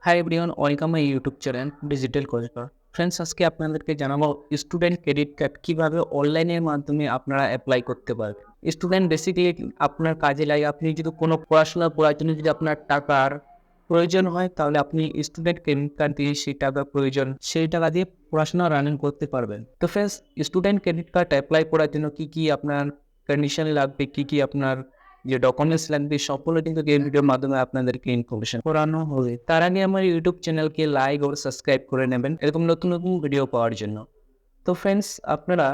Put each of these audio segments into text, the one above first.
High everyone, welcome my YouTube channel digital Kochar. Friends, আজকে আপনাদেরকে জানাবো স্টুডেন্ট ক্রেডিট কার্ড কীভাবে অনলাইনের মাধ্যমে আপনারা অ্যাপ্লাই করতে পারবেন। স্টুডেন্ট বেসিক্যালি আপনার কাজে লাগে। আপনি যদি কোনো পড়াশোনা করার জন্য যদি আপনার টাকার প্রয়োজন হয়, তাহলে আপনি স্টুডেন্ট ক্রেডিট কার্ড দিয়ে সেই টাকা প্রয়োজন সেই টাকা দিয়ে পড়াশোনা রানিং করতে পারবেন। তো friends, student credit card apply করার জন্য কী কী আপনার কন্ডিশন লাগবে, কী কী আপনার যে ডকুমেন্টস লাগবে, সম্পূর্ণ কিন্তু এই ভিডিওর মাধ্যমে আপনাদেরকে ইনফরমেশন করানো হবে। তার আগে আমার ইউটিউব চ্যানেলকে লাইক ও সাবস্ক্রাইব করে নেবেন এরকম নতুন নতুন ভিডিও পাওয়ার জন্য। তো ফ্রেন্ডস, আপনারা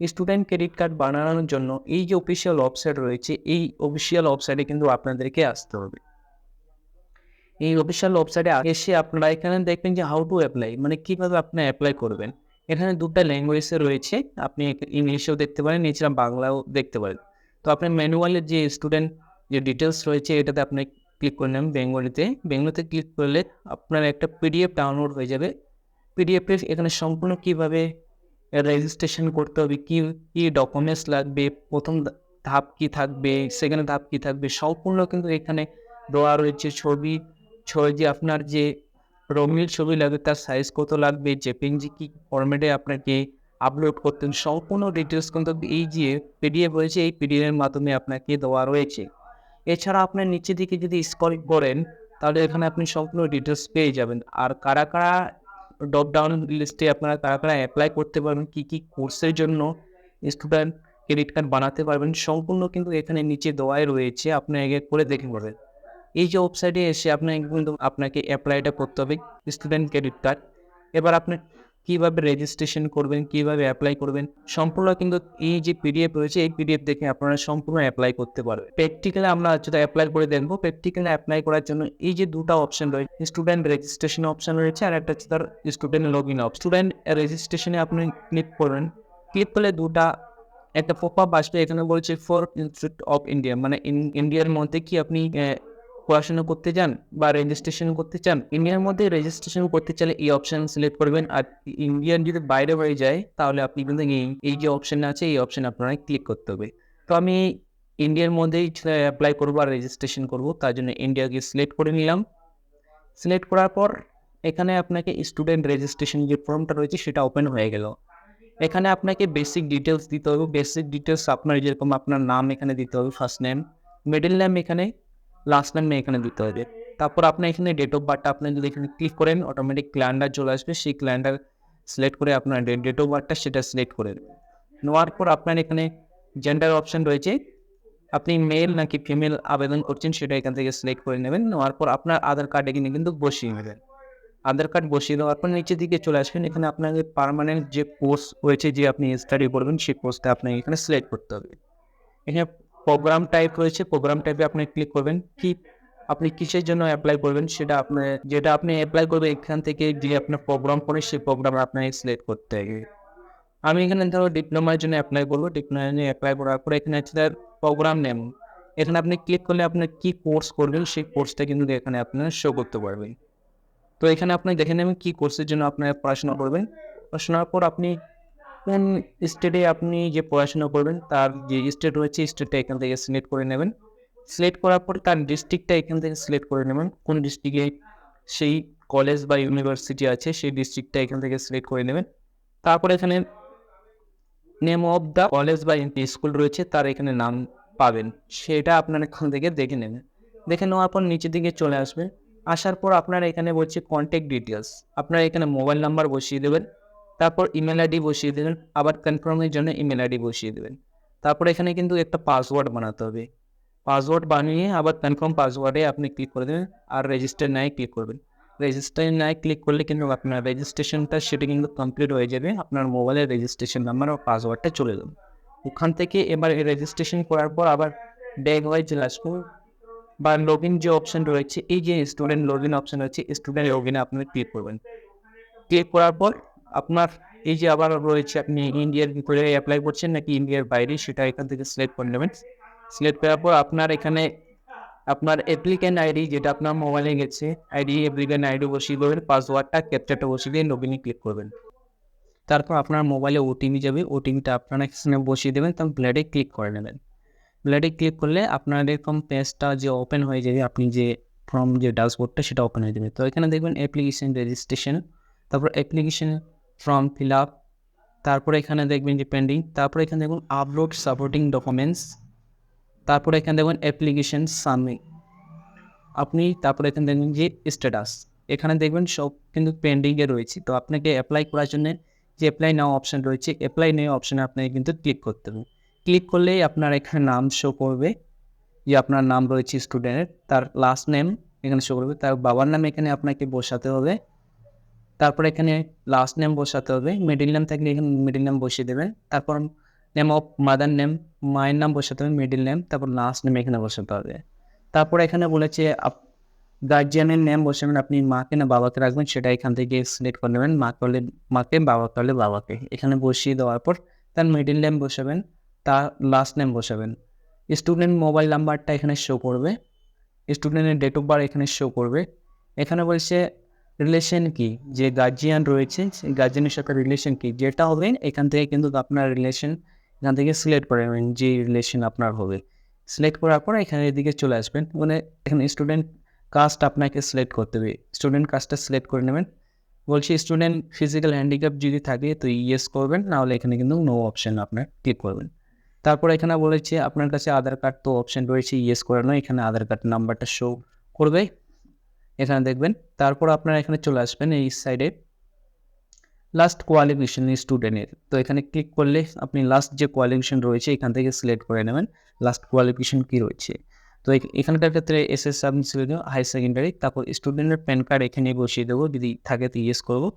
স্টুডেন্ট ক্রেডিট কার্ড বানানোর জন্য এই যে অফিসিয়াল ওয়েবসাইট রয়েছে, এই অফিসিয়াল ওয়েবসাইটে কিন্তু আপনাদেরকে আসতে হবে। এই অফিসিয়াল ওয়েবসাইটে এসে আপনারা এখানে দেখবেন যে হাউ টু অ্যাপ্লাই, মানে কীভাবে আপনি অ্যাপ্লাই করবেন। এখানে দুটো ল্যাঙ্গুয়েজে রয়েছে, আপনি ইংলিশেও দেখতে পারেন, এছাড়া বাংলাও দেখতে পারেন। তো আপনার ম্যানুয়ালের যে স্টুডেন্ট যে ডিটেলস রয়েছে এটাতে আপনি ক্লিক করে নেবেন। বেঙ্গলিতে ক্লিক করলে আপনার একটা পিডিএফ ডাউনলোড হয়ে যাবে। পিডিএফের এখানে সম্পূর্ণ কীভাবে রেজিস্ট্রেশন করতে হবে, কী কী ডকুমেন্টস লাগবে, প্রথম ধাপ কী থাকবে, সেকেন্ড ধাপ কী থাকবে, সম্পূর্ণ কিন্তু এখানে দেওয়া রয়েছে। ছবি যে আপনার যে রঙিন ছবি লাগবে, তার সাইজ কত লাগবে, জেপিজি কী ফরম্যাটে আপনাকে আপলোড করতেন, সম্পূর্ণ ডিটেলস কিন্তু এই যে পিডিএফ রয়েছে এই পিডিএফের মাধ্যমে আপনাকে দেওয়া রয়েছে। এছাড়া আপনার নিচের দিকে যদি স্ক্রল করেন, তাহলে এখানে আপনি সম্পূর্ণ ডিটেলস পেয়ে যাবেন। আর কারা কারা ড্রপ ডাউন লিস্টে আপনারা কারা কারা অ্যাপ্লাই করতে পারবেন, কী কী কোর্সের জন্য স্টুডেন্ট ক্রেডিট কার্ড বানাতে পারবেন, সম্পূর্ণ কিন্তু এখানে নিচে দেওয়াই রয়েছে। আপনি এক এক করে দেখে নেবেন। এই যে ওয়েবসাইটে এসে আপনাকে অ্যাপ্লাইটা করতে হবে স্টুডেন্ট ক্রেডিট কার্ড। এবার আপনি কীভাবে রেজিস্ট্রেশন করবেন, কীভাবে অ্যাপ্লাই করবেন, সম্পূর্ণ কিন্তু এই যে পিডিএফ রয়েছে এই পিডিএফ দেখে আপনারা সম্পূর্ণ অ্যাপ্লাই করতে পারবেন। প্র্যাকটিক্যালি আমরা যেটা অ্যাপ্লাই করে দেখবো। প্র্যাকটিক্যালি অ্যাপ্লাই করার জন্য এই যে দুটো অপশন রয়েছে, স্টুডেন্ট রেজিস্ট্রেশন অপশন রয়েছে আর একটা হচ্ছে তার student log in option. Student রেজিস্ট্রেশনে আপনি ক্লিক করবেন। ক্লিক করলে একটা পপআপ আসবে, এখানে বলছে ফর ইনস্টিটিউট অফ ইন্ডিয়া, মানে ইন্ডিয়ার মধ্যে কি আপনি পড়াশোনা করতে চান বা রেজিস্ট্রেশন করতে চান। ইন্ডিয়ার মধ্যে রেজিস্ট্রেশন করতে চাইলে এই অপশান সিলেক্ট করবেন। আর ইন্ডিয়ান যদি বাইরে হয়ে যায়, তাহলে আপনি কিন্তু এই যে অপশান আছে এই অপশানে আপনারা ক্লিক করতে হবে। তো আমি ইন্ডিয়ার মধ্যেই অ্যাপ্লাই করবো আর রেজিস্ট্রেশন করবো, তার জন্য ইন্ডিয়াকে সিলেক্ট করে নিলাম। সিলেক্ট করার পর এখানে আপনাকে স্টুডেন্ট রেজিস্ট্রেশন যে ফর্মটা রয়েছে সেটা ওপেন হয়ে গেল। এখানে আপনাকে বেসিক ডিটেলস দিতে হবে। বেসিক ডিটেলস আপনার যেরকম আপনার নাম এখানে দিতে হবে, ফার্স্ট নেম, মিডল নেম এখানে, লাস্ট নেম এখানে দিতে হবে। তারপর আপনার এখানে ডেট অফ বার্থটা আপনি যদি এখানে ক্লিক করেন, অটোমেটিক ক্যালেন্ডার চলে আসবে। সেই ক্যালেন্ডার সিলেক্ট করে আপনার ডেট অফ বার্থটা সেটা সিলেক্ট করে নেওয়ার পর আপনার এখানে জেন্ডার অপশান রয়েছে, আপনি মেল নাকি ফিমেল আবেদন করছেন সেটা এখান থেকে সিলেক্ট করে নেবেন। নেওয়ার পর আপনার আধার কার্ড এখানে কিন্তু বসিয়ে নেবেন। আধার কার্ড বসিয়ে দেওয়ার পর নিচের দিকে চলে আসবেন। এখানে আপনাদের পার্মানেন্ট যে কোর্স রয়েছে, যে আপনি স্টাডি করবেন সেই কোর্সটা আপনাকে এখানে সিলেক্ট করতে হবে। এখানে প্রোগ্রাম টাইপ রয়েছে, প্রোগ্রাম টাইপে আপনি ক্লিক করবেন। আপনি কিসের জন্য অ্যাপ্লাই করবেন সেটা যেটা আপনি অ্যাপ্লাই করবেন এখান থেকে যে আপনার প্রোগ্রাম করে সেই প্রোগ্রাম আপনাকে সিলেক্ট করতে হবে। আমি এখানে ধরো ডিপ্লোমার জন্য অ্যাপ্লাই করবো। ডিপ্লোমার জন্য অ্যাপ্লাই করার পরে এখানে হচ্ছে তার প্রোগ্রাম নেম। এখানে আপনি ক্লিক করলে আপনার কী কোর্স করবেন সেই কোর্সটা কিন্তু এখানে আপনারা শো করতে পারবেন। তো এখানে আপনি দেখে নেবেন কী কোর্সের জন্য আপনারা পড়াশোনা করবেন। পড়াশোনার পর আপনি কোন স্টেটে আপনি যে পড়াশোনা করবেন তার যে স্টেট রয়েছে স্টেটটা এখান থেকে সিলেক্ট করে নেবেন। সিলেক্ট করার পর তার ডিস্ট্রিক্টটা এখান থেকে সিলেক্ট করে নেবেন। কোন ডিস্ট্রিক্টে সেই কলেজ বা ইউনিভার্সিটি আছে সেই ডিস্ট্রিক্টটা এখান থেকে সিলেক্ট করে নেবেন। তারপর এখানে নেম অফ দ্য কলেজ বা স্কুল রয়েছে তার এখানে নাম পাবেন, সেটা আপনার এখান থেকে দেখে নেবেন। দেখে নেওয়ার পর নিচের দিকে চলে আসবে। আসার পর আপনার এখানে বলছে কন্ট্যাক্ট ডিটেলস, আপনার এখানে মোবাইল নাম্বার বসিয়ে দেবেন। তারপর ইমেল আইডি বসিয়ে দেবেন, আবার কনফার্মের জন্য ইমেল আইডি বসিয়ে দেবেন। তারপর এখানে কিন্তু একটা পাসওয়ার্ড বানাতে হবে। পাসওয়ার্ড বানিয়ে আবার কনফার্ম পাসওয়ার্ডে আপনি ক্লিক করে দেবেন আর রেজিস্টার নায় ক্লিক করবেন। রেজিস্টার নায় ক্লিক করলে কিন্তু আপনার রেজিস্ট্রেশনটা সেটা কিন্তু কমপ্লিট হয়ে যাবে। আপনার মোবাইলের রেজিস্ট্রেশন নাম্বার ও পাসওয়ার্ডটা চলে যাবে ওখান থেকে। এবার রেজিস্ট্রেশন করার পর আবার ব্যাক হয়ে চলে আসবো বা লগ ইন যে অপশান রয়েছে, এই যে স্টুডেন্ট লগ ইন অপশান রয়েছে, স্টুডেন্ট লগ ইনে আপনি ক্লিক করবেন। ক্লিক করার পর আপনার এই যে আবার রয়েছে আপনি ইন্ডিয়ার ভিতরে অ্যাপ্লাই করছেন নাকি ইন্ডিয়ার বাইরে সেটা এখান থেকে সিলেক্ট করে নেবেন। সিলেক্ট করার পর আপনার এখানে আপনার অ্যাপ্লিক্যান্ট আইডি যেটা আপনার মোবাইলে গেছে অ্যাপ্লিক্যান্ট আইডি বসিয়ে দেবেন, পাসওয়ার্ডটা ক্যাপচারটা বসিয়ে দিয়ে লগ ইনে ক্লিক করবেন। তারপর আপনার মোবাইলে ওটিপি যাবে, ওটিপিটা আপনারা এখানে বসিয়ে দেবেন, তখন ব্ল্যাডে ক্লিক করে নেবেন। ব্ল্যাডে ক্লিক করলে আপনার এরকম পেজটা যে ওপেন হয়ে যাবে, আপনি যে ফর্ম যে ড্যাশবোর্ডটা সেটা ওপেন হয়ে যাবে। তো এখানে দেখবেন অ্যাপ্লিকেশন রেজিস্ট্রেশন, তারপর অ্যাপ্লিকেশন ফর্ম ফিল আপ, তারপরে এখানে দেখবেন যে পেন্ডিং, তারপরে এখানে দেখুন আপলোড সাপোর্টিং ডকুমেন্টস, তারপরে এখানে দেখবেন অ্যাপ্লিকেশন সাবমিট আপনি, তারপরে এখানে দেখবেন যে স্ট্যাটাস, এখানে দেখবেন সব কিন্তু পেন্ডিংয়ে রয়েছে। তো আপনাকে অ্যাপ্লাই করার জন্য যে অ্যাপ্লাই নাও অপশান রয়েছে, অ্যাপ্লাই নাও অপশানে আপনাকে কিন্তু ক্লিক করতে হবে। ক্লিক করলেই আপনার এখানে নাম শো করবে, যে আপনার নাম রয়েছে স্টুডেন্টের, তার লাস্ট নেম এখানে শো করবে, তার বাবার নাম এখানে আপনাকে বসাতে হবে, তারপরে এখানে লাস্ট নেম বসাতে হবে, মিডিল নেম থাকলে এখানে মিডিল নেম বসিয়ে দেবেন, তারপর নেম অফ মাদার নেম, মায়ের নাম বসাতে হবে, মিডিল নেম, তারপর লাস্ট নেম এখানে বসাতে হবে। তারপরে এখানে বলেছে গার্জিয়ানের নেম বসাবেন, আপনি মাকে না বাবাকে রাখবেন সেটা এখান থেকে সিলেক্ট করে নেবেন, মা করলে মাকে, বাবা করলে বাবাকে, এখানে বসিয়ে দেওয়ার পর তার মিডিল নেম বসাবেন, তার লাস্ট নেম বসাবেন। স্টুডেন্ট মোবাইল নাম্বারটা এখানে শো করবে, স্টুডেন্টের ডেট অফ বার্থ এখানে শো করবে। এখানে বলছে রিলেশন কি, যে গার্জিয়ান রয়েছে সেই গার্জিয়ানের সাথে রিলেশন কি, যেটা হবে এখান থেকে কিন্তু আপনার রিলেশন এখান থেকে সিলেক্ট করে নেবেন, যে রিলেশন আপনার হবে। সিলেক্ট করার পর এখানে এদিকে চলে আসবেন, মানে এখানে স্টুডেন্ট কাস্ট আপনাকে সিলেক্ট করতে হবে, স্টুডেন্ট কাস্টটা সিলেক্ট করে নেবেন। বলছি স্টুডেন্ট ফিজিক্যাল হ্যান্ডিক্যাপ যদি থাকে তো ইয়েস করবেন, নাহলে এখানে কিন্তু নো অপশন আপনার ক্লিক করবেন। তারপর এখানে বলেছে আপনার কাছে আধার কার্ড তো অপশন রয়েছে ইয়েস করানো, এখানে আধার কার্ড নাম্বারটা শো করবে, এখানে দেখবেন। তারপর আপনারা এখানে চলে আসবেন এই সাইডে লাস্ট কোয়ালিফিকেশন স্টুডেন্টের, তো এখানে ক্লিক করলে আপনি লাস্ট যে কোয়ালিফিকেশন রয়েছে এখান থেকে সিলেক্ট করে নেবেন লাস্ট কোয়ালিফিকেশন কী রয়েছে। তো এখানকার ক্ষেত্রে এসএস সাবমিট ছিল হাই সেকেন্ডারি, তারপর স্টুডেন্টের প্যান কার্ড এখানে বসিয়ে দেবো, যদি থাকে তো ইয়েস করবো,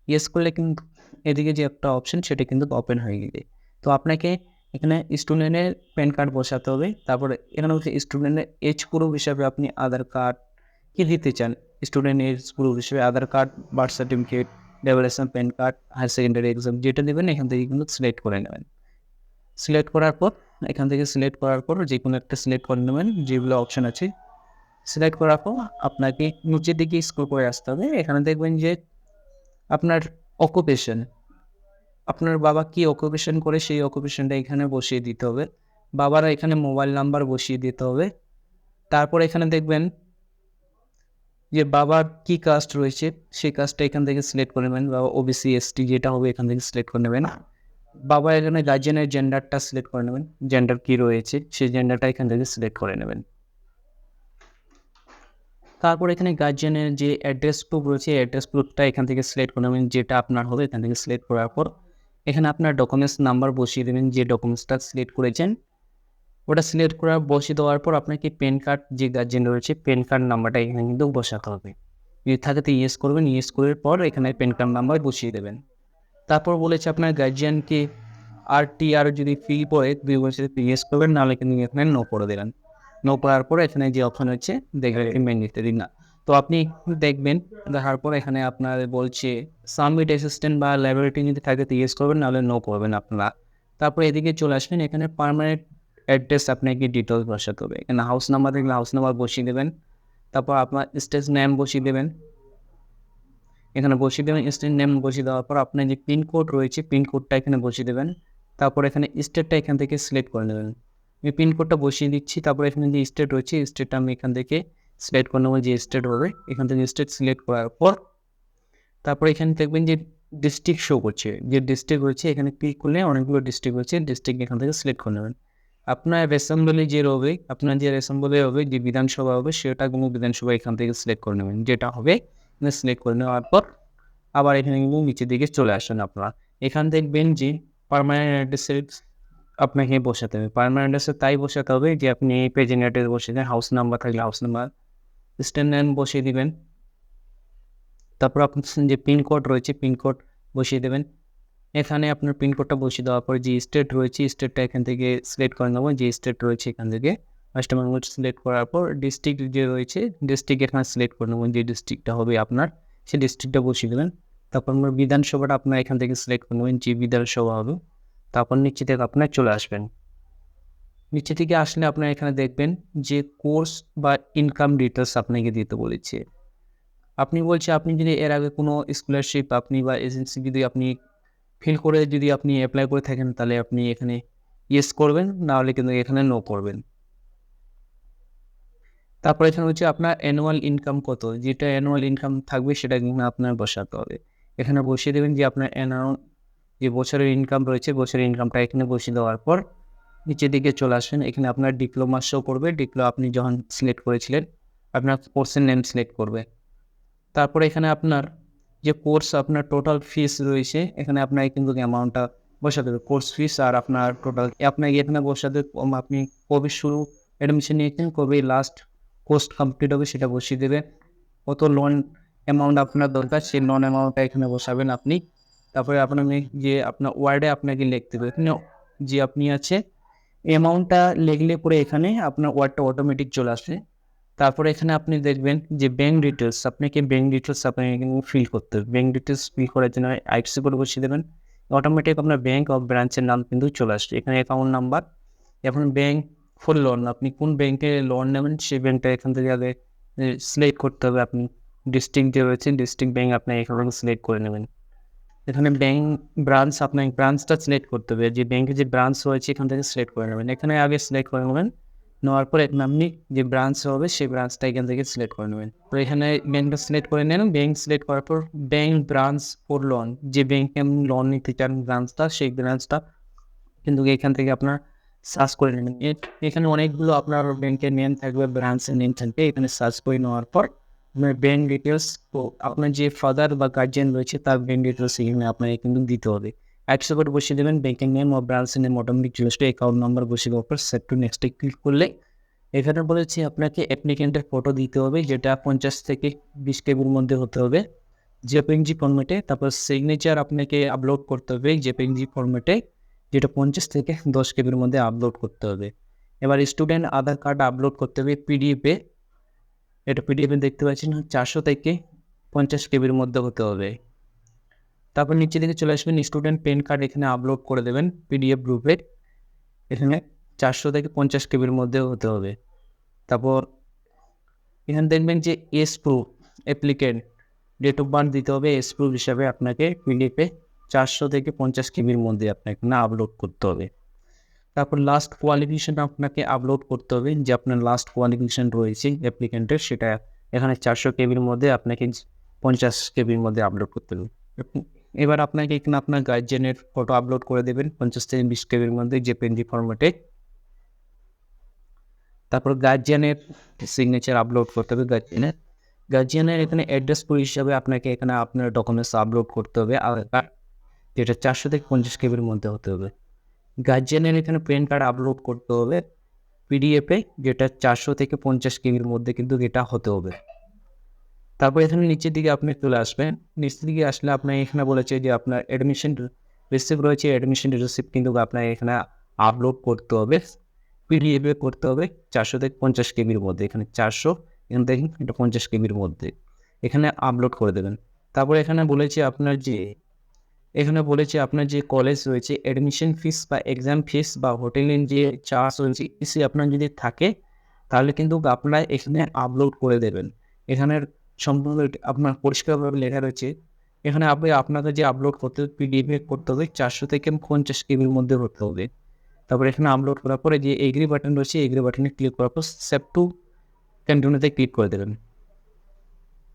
ইয়েস করলে কিন্তু এদিকে যে একটা অপশন সেটা কিন্তু ওপেন হয়ে গেলে, তো আপনাকে এখানে স্টুডেন্টের প্যান কার্ড বসাতে হবে। তারপরে এখানে হচ্ছে স্টুডেন্টের এজ প্রুফ হিসাবে আপনি আধার কার্ড কী দিতে চান, স্টুডেন্ট এজ প্রুফ হিসেবে আধার কার্ড, বার্থ সার্টিফিকেট, ডেভেলেশন PAN card, higher secondary exam যেটা দেবেন এখান থেকে কিন্তু সিলেক্ট করে নেবেন। সিলেক্ট করার পর এখান থেকে সিলেক্ট করার পর যে কোনো একটা সিলেক্ট করে নেবেন, যেগুলো অপশান আছে সিলেক্ট করার পর আপনাকে নিচের দিকে স্ক্রল করে আসতে হবে। এখানে দেখবেন যে আপনার অকুপেশন, আপনার বাবা কী অকুপেশন করে সেই অকুপেশনটা এখানে বসিয়ে দিতে হবে, বাবারা এখানে মোবাইল নাম্বার বসিয়ে দিতে হবে। তারপর এখানে দেখবেন যে বাবার কী কাস্ট রয়েছে সেই কাস্টটা এখান থেকে সিলেক্ট করে নেবেন, বা ওবিসি এসটি যেটা হবে এখান থেকে সিলেক্ট করে নেবেন। বাবা এখানে গার্জিয়ানের জেন্ডারটা সিলেক্ট করে নেবেন, জেন্ডার কী রয়েছে সেই জেন্ডারটা এখান থেকে সিলেক্ট করে নেবেন। তারপর এখানে গার্জিয়ানের যে অ্যাড্রেস প্রুফ রয়েছে অ্যাড্রেস প্রুফটা এখান থেকে সিলেক্ট করে নেবেন, যেটা আপনার হবে এখান থেকে সিলেক্ট করার পর এখানে আপনার ডকুমেন্টস নাম্বার বসিয়ে দেবেন, যে ডকুমেন্টসটা সিলেক্ট করেছেন ওটা সিলেক্ট করা বসিয়ে দেওয়ার পর আপনাকে পেন কার্ড যে গার্জিয়ান রয়েছে পেন কার্ড নাম্বারটা এখানে কিন্তু বসাতে হবে, যদি থাকে তো ইয়েস করবেন, ইয়েস করার পর এখানে পেন কার্ড নাম্বার বসিয়ে দেবেন। তারপর বলেছে আপনার গার্জিয়ানকে আর যদি ফিল করে 2 বছর ইয়েস করবেন, নাহলে কিন্তু এখানে নো করে দেবেন। নো করার পর এখানে যে অপশন হচ্ছে দেখবেন মেন ইত্যাদি না, তো আপনি দেখবেন দেখার পর এখানে আপনার বলছে সাবমিট অ্যাসিস্ট্যান্ট বা ল্যাবরেটরি যদি থাকে তো ইয়েস করবেন, নাহলে নো করবেন আপনারা। তারপর এদিকে চলে আসবেন, এখানে পার্মানেন্ট অ্যাড্রেস আপনাকে ডিটেলস বসাতে হবে, এখানে হাউস নাম্বার থাকলে হাউস নাম্বার বসিয়ে দেবেন, তারপর আপনার স্টেট নেম বসিয়ে দেবেন, এখানে বসিয়ে দেবেন স্টেট নেম বসিয়ে দেওয়ার পর আপনার যে পিনকোড রয়েছে পিনকোডটা এখানে বসিয়ে দেবেন। তারপর এখানে স্টেটটা এখান থেকে সিলেক্ট করে নেবেন, আমি পিনকোডটা বসিয়ে দিচ্ছি। তারপর এখানে যে স্টেট রয়েছে স্টেটটা আমি এখান থেকে সিলেক্ট করে নেবো, যে স্টেট হবে এখান থেকে স্টেট সিলেক্ট করার পর তারপর এখানে দেখবেন যে ডিস্ট্রিক্ট শো করছে, যে ডিস্ট্রিক্ট রয়েছে এখানে ক্লিক করলে অনেকগুলো ডিস্ট্রিক্ট রয়েছে, ডিস্ট্রিক্ট এখান থেকে সিলেক্ট করে নেবেন। আপনার অ্যাসেম্বলি যে হবে, আপনার যে অ্যাসেম্বলি হবে, যে বিধানসভা হবে সেটা কোনো বিধানসভা এখান থেকে সিলেক্ট করে নেবেন, যেটা হবে সিলেক্ট করে নেওয়ার পর আবার এখানে কিন্তু নিচের দিকে চলে আসেন আপনারা। এখান দেখবেন যে পার্মানেন্ট অ্যাড্রেসের আপনাকে বসাতে হবে, পার্মানেন্ট অ্যাড্রেসে তাই বসাতে হবে যে আপনি প্রেজেন্ট অ্যাড্রেস বসিয়ে দেন, হাউস নাম্বার থাকলে হাউস নাম্বার, স্ট্যান্ড নেম বসিয়ে দিবেন। তারপর আপনার যে পিনকোড রয়েছে পিনকোড বসিয়ে দেবেন, এখানে আপনার পিনকোডটা বসিয়ে দেওয়ার পর যে স্টেট রয়েছে স্টেটটা এখান থেকে সিলেক্ট করে নেবো, যে স্টেট রয়েছে এখান থেকে ওয়েস্ট বেঙ্গল সিলেক্ট করার পর ডিস্ট্রিক্ট যে রয়েছে ডিস্ট্রিক্ট এখানে সিলেক্ট করে নেবো, যে ডিস্ট্রিক্টটা হবে আপনার সেই ডিস্ট্রিক্টটা বসিয়ে দেবেন। তারপর আমরা বিধানসভাটা আপনার এখান থেকে সিলেক্ট করে নেবেন, যে বিধানসভা হবে। তারপর নিচে থেকে আপনার চলে আসবেন, নিচে থেকে আসলে আপনার এখানে দেখবেন যে কোর্স বা ইনকাম ডিটেলস আপনাকে দিতে বলেছে। আপনি বলছে আপনি যদি এর আগে কোনো স্কলারশিপ আপনি বা এজেন্সি যদি আপনি ফিল করে যদি আপনি অ্যাপ্লাই করে থাকেন তাহলে আপনি এখানে ইয়েস করবেন, নাহলে কিন্তু এখানে নো করবেন। তারপরে এখানে হচ্ছে আপনার অ্যানুয়াল ইনকাম কত, যেটা অ্যানুয়াল ইনকাম থাকবে সেটা কিন্তু আপনার বসাতে হবে। এখানে বসিয়ে দেবেন যে আপনার যে বছরের ইনকাম রয়েছে, বছরের ইনকামটা এখানে বসিয়ে দেওয়ার পর নিচের দিকে চলে আসবেন। এখানে আপনার ডিপ্লোমা শো করবে, আপনি যখন সিলেক্ট করেছিলেন আপনার কোর্সের নেম সিলেক্ট করবে। তারপরে এখানে আপনার যে কোর্স আপনার টোটাল ফিস রয়েছে, এখানে আপনার কিন্তু অ্যামাউন্টটা বসাতে হবে, কোর্স ফিস আর আপনার টোটাল আপনাকে এখানে বসাতে আপনি কবে শুরু অ্যাডমিশন নিয়েছেন, কবে লাস্ট কোর্স কমপ্লিট হবে সেটা বসিয়ে দেবেন। কত লোন অ্যামাউন্ট আপনার দরকার সেই লোন অ্যামাউন্টটা এখানে বসাবেন আপনি। তারপরে আপনার যে আপনার ওয়ার্ডে আপনাকে লিখতে হবে, এখানে যে আপনি আছে অ্যামাউন্টটা লিখলে পরে এখানে আপনার ওয়ার্ডটা অটোমেটিক চলে আসে। তারপরে এখানে আপনি দেখবেন যে ব্যাঙ্ক ডিটেলস, আপনাকে ব্যাঙ্ক ডিটেলস আপনাকে ফিল করতে হবে। ব্যাঙ্ক ডিটেলস ফিল করার জন্য আইএফএসসি কোড বসিয়ে দেবেন, অটোমেটিক আপনার ব্যাঙ্ক অফ ব্রাঞ্চের নাম কিন্তু চলে আসছে। এখানে অ্যাকাউন্ট নাম্বার, এখন ব্যাঙ্ক ফুল লোন, আপনি কোন ব্যাঙ্কে লোন নেবেন সেই ব্যাঙ্কটা এখান থেকে আগে সিলেক্ট করতে হবে। আপনি ডিস্ট্রিক্ট যে রয়েছে ডিস্ট্রিক্ট ব্যাঙ্ক আপনি এখানে সিলেক্ট করে নেবেন। এখানে ব্যাঙ্ক ব্রাঞ্চ আপনার ব্রাঞ্চটা সিলেক্ট করতে হবে, যে ব্যাঙ্কে যে ব্রাঞ্চ রয়েছে এখান থেকে সিলেক্ট করে নেবেন। এখানে আগে সিলেক্ট করে নেবেন, নেওয়ার পরে আপনি যে ব্রাঞ্চ হবে সেই ব্রাঞ্চটা এখান থেকে সিলেক্ট করে নেবেন। তো এখানে ব্যাঙ্কটা সিলেক্ট করে নেন, ব্যাঙ্ক সিলেক্ট করার পর ব্যাঙ্ক ব্রাঞ্চ ফর লোন, যে ব্যাঙ্কে আপনি লোন নিতে চান ব্রাঞ্চটা, সেই ব্রাঞ্চটা কিন্তু এখান থেকে আপনার সার্চ করে নেবেন। এখানে অনেকগুলো আপনার ব্যাংকের নেম থাকবে, ব্রাঞ্চের নেম থাকবে, এখানে সার্চ করে নেওয়ার পর আপনার ব্যাঙ্ক ডিটেলস, তো আপনার যে ফাদার বা গার্জিয়ান রয়েছে তার ব্যাঙ্ক ডিটেলস এখানে আপনাকে কিন্তু দিতে হবে। একশো করে বসিয়ে দেবেন, ব্যাঙ্কের নেম ও ব্রাঞ্চের নেম অটোমেটিক চলে আসবে, অ্যাকাউন্ট নাম্বার বসিয়ে দেওয়ার পর সেট টু নেক্সটে ক্লিক করলে এখানে বলেছি আপনাকে অ্যাপ্লিকেন্টের ফটো দিতে হবে, যেটা 50 থেকে 20 কেবির মধ্যে হতে হবে জেপিএনজি ফরম্যাটে। তারপর সিগনেচার আপনাকে আপলোড করতে হবে জেপিএনজি ফরম্যাটে, যেটা 50 থেকে 10 কেবির মধ্যে আপলোড করতে হবে। এবার স্টুডেন্ট আধার কার্ড আপলোড করতে হবে পিডিএফে, এটা পিডিএফে দেখতে পাচ্ছেন 400 থেকে 50 কেবির মধ্যে হতে হবে। তারপর নিচে দিকে চলে আসবেন, স্টুডেন্ট পেন কার্ড এখানে আপলোড করে দেবেন পিডিএফ গ্রুপে, এখানে 400 থেকে 50 কেবির মধ্যে হতে হবে। তারপর এখানে দেখবেন যে as proof applicant date of birth দিতে হবে, এস প্রুফ হিসাবে আপনাকে পিডিএফে 400 থেকে 50 কেবির মধ্যে আপনাকে না আপলোড করতে হবে। তারপর লাস্ট কোয়ালিফিকেশন আপনাকে আপলোড করতে হবে, যে আপনার লাস্ট কোয়ালিফিকেশন রয়েছে অ্যাপ্লিকেন্টের, সেটা এখানে 400 কেবির মধ্যে আপনাকে 50 কেবির মধ্যে আপলোড করতে হবে। এবার আপনাকে এখানে আপনার গার্জিয়ানের ফটো আপলোড করে দেবেন 50 থেকে 20 কেবির মধ্যে জেপিএনজি ফরম্যাটে। তারপর গার্জিয়ানের সিগনেচার আপলোড করতে হবে, গার্জিয়ানের এখানে অ্যাড্রেস প্রুফ হিসাবে আপনাকে এখানে আপনার ডকুমেন্টস আপলোড করতে হবে আধার কার্ড, যেটা 400 থেকে 50 কেবির মধ্যে হতে হবে। গার্জিয়ানের এখানে প্যান কার্ড আপলোড করতে হবে পিডিএফে, যেটা 400 থেকে 50 কেবির মধ্যে কিন্তু এটা হতে হবে। তারপর এখানে নিচের দিকে আপনি চলে আসবেন, নিচের দিকে আসলে আপনার এখানে বলেছে যে আপনার অ্যাডমিশন রিসিপ্ট রয়েছে, অ্যাডমিশন রিসিপ্ট কিন্তু আপনার এখানে আপলোড করতে হবে পিডিএফে করতে হবে 400 থেকে 50 কেবির মধ্যে। এখানে 400, এখানে দেখেন এটা 50 কেবির মধ্যে, এখানে আপলোড করে দেবেন। তারপর এখানে বলেছে আপনার যে কলেজ রয়েছে অ্যাডমিশন ফিস বা এক্সাম ফিস বা হোটেলের যে চার্জ রয়েছে এসে আপনার যদি থাকে তাহলে কিন্তু আপনারা এখানে আপলোড করে দেবেন। এখানের সম্পূর্ণ আপনার পরিষ্কারভাবে লেখা রয়েছে, এখানে আপনাকে যে আপলোড করতে হবে পিডিএফে করতে হবে 400 থেকে 50 কেবির মধ্যে হতে হবে। তারপর এখানে আপলোড করার পরে যে এগ্রি বাটন রয়েছে এগ্রি বাটনে ক্লিক করার পর সেভ টু কন্টিনিউতে ক্লিক করে দেবেন।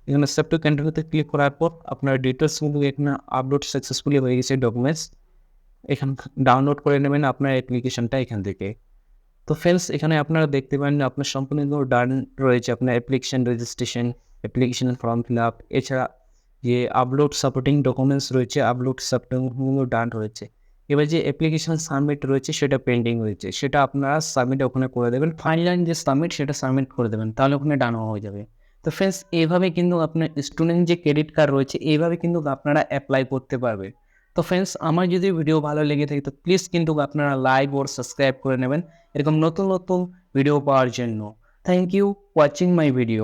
এখানে সেভ টু কন্টিনিউতে ক্লিক করার পর আপনার ডিটেলস কিন্তু এখানে আপলোড সাকসেসফুলি হয়ে গেছে ডকুমেন্টস, এখান ডাউনলোড করে নেবেন আপনার অ্যাপ্লিকেশনটা এখান থেকে। তো ফ্রেন্ডস এখানে আপনারা দেখতে পারেন আপনার সম্পূর্ণ ডান রয়েছে আপনার application registration, application form fill up, এছাড়া যে আপলোড সাপোর্টিং ডকুমেন্টস রয়েছে আপলোড সাপোর্টিংগুলো ডান রয়েছে। এবার যে অ্যাপ্লিকেশন সাবমিট রয়েছে সেটা পেন্ডিং রয়েছে, সেটা আপনারা সাবমিট ওখানে করে দেবেন, ফাইনাল যে সাবমিট সেটা সাবমিট করে দেবেন, তাহলে ওখানে ডান হয়ে যাবে। তো ফ্রেন্ডস এইভাবে কিন্তু আপনার স্টুডেন্ট যে ক্রেডিট কার্ড রয়েছে এইভাবে কিন্তু আপনারা অ্যাপ্লাই করতে পারবেন। তো ফ্রেন্ডস আমার যদি ভিডিও ভালো লেগে থাকে তো প্লিজ কিন্তু আপনারা লাইক ও সাবস্ক্রাইব করে নেবেন এরকম নতুন নতুন ভিডিও পাওয়ার জন্য। Thank you watching my video.